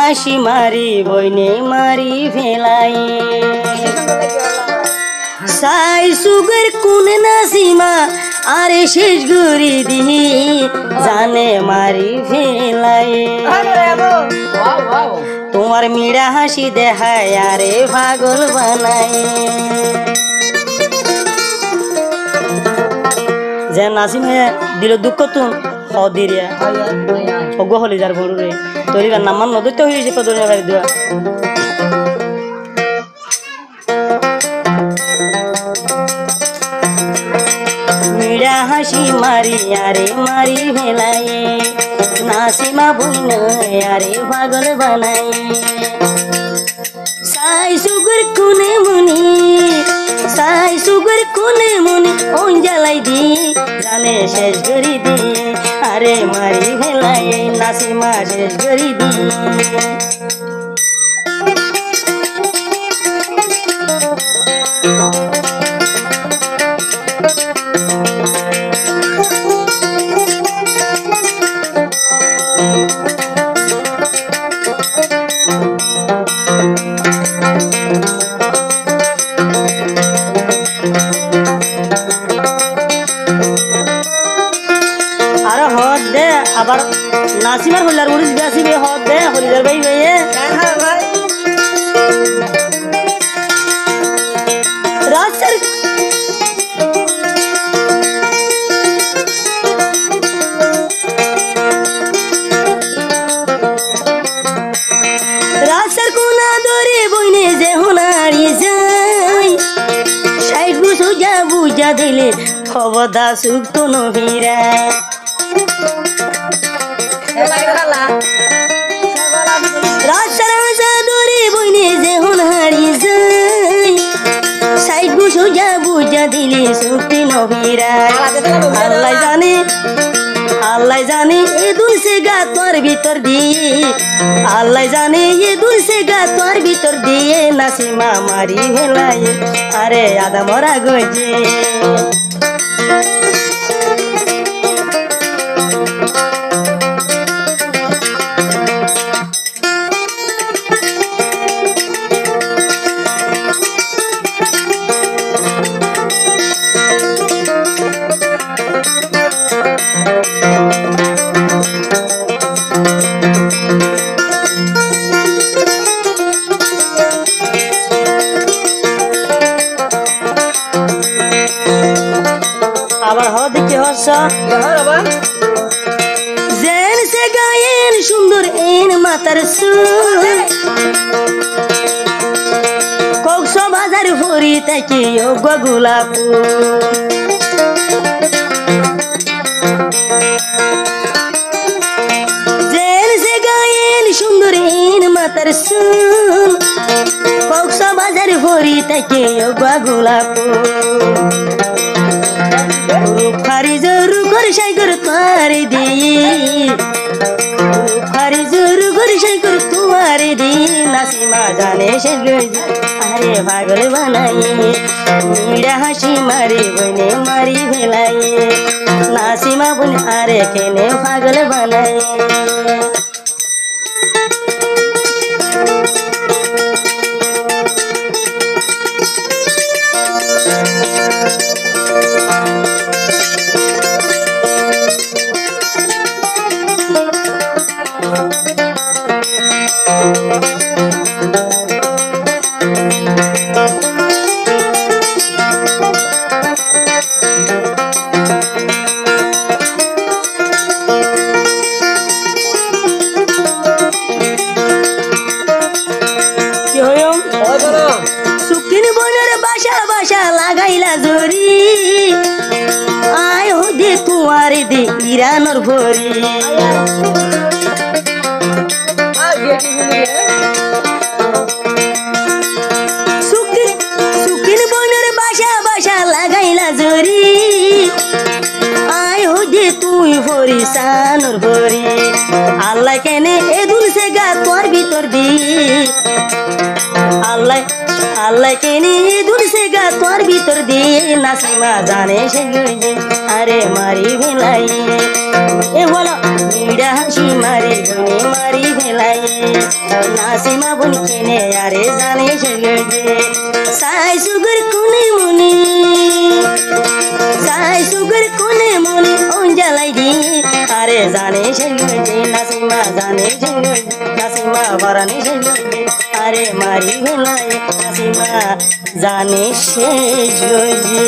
হাসি মারি বইনে মারি ফেলাই সাই সুগের কোন নাসিমা আরে শেষ গরি দিহি জানে মারি ফেলাই তোমার মিড়া হাসি দেখায় আরে পাগল বানাই যে নাসিমে দিল দুঃখ তুন হদিরিয়া অজ্ঞ হলি যার বড়ুরে তরিবার নামান নদীতে হয়েছে পদরিয়া বাড়ি দেওয়া মিড়া হাসি মারি আরে মারি ফেলাই নাসিমা বইন আরে পাগল বানাই সাই সুগর কোনে মুনি সাই সুগর কোনে মুনি ওন জ্বালাই দি জানে শেষ করি দি আরে মারি ফেলাই নাসিমা শেষ করি দি আবার নাসিমার হল্লার উড়িস গাছিবে হদ দে হরিদার ভাই ভাইয়ে রাস্তার রাস্তার কোনা ধরে বইনে যে হোনারি যাই সাইড বুঝা বুঝা দিলে খবরদা সুক্ত নহিরা রাস্তার হাসা ধরে বইনে যে হারি যাই সাইড বুঝা বুঝা দিলে সুক্তি নহিরা আল্লাহ জানে এ দুল সে গা তোর ভিতর দিয়ে আল্লাহ জানে এ দুল সে গা তোর ভিতর দিয়ে নাসিমা মারি ফেলাই আরে আদা মরা গজে আবার হদিকে হসা জেন সে গায়েন সুন্দর এন মাতার সুর কক্স বাজার ভরি থেকে গোলাপ জেন সে গায়েন সুন্দর এন মাতার সুর কক্স বাজার ভরি থেকে গোলাপ ফারি জরু করে সাইকর তোয়ারে দিয়ে ফারি জরু করে সাইকর তোয়ারে দিয়ে নাসিমা জানে সে আরে পাগল বানাই মিড়া হাসি মারি বনে মারি ফেলাই নাসিমা বন আরে কেনে পাগল বানাই সুখিন বনের বাসা বাসা লাগাইলা জরি আয় দে তোমার দে ইরানোর ভরি সুখিন বনের বাসা বাসা লাগাইলা জরি আয় দে তুই ভরি সানোর ভরি আল্লাহ কেনে এ দুল সে গা তোর ভিতর দি আল্লাহ কেনে দুল সে গা তোর ভিতর দিয়ে নাসিমা জানে সে আরে মারি ফেলাই এ বলো মিড়া হাসি মারি মারি ফেলাই নাসিমা বোন কেনে আরে জানে সেগজে সাই সুগর কোনে মনি সাই সুগর কোনে মনি অঞ্জালাই দি আরে জানে সেগজে নাসিমা জানে সেগজে নাসিমা ভরানি সেগজে আরে মারি ভেলাই নাসিমা জানে সেগজে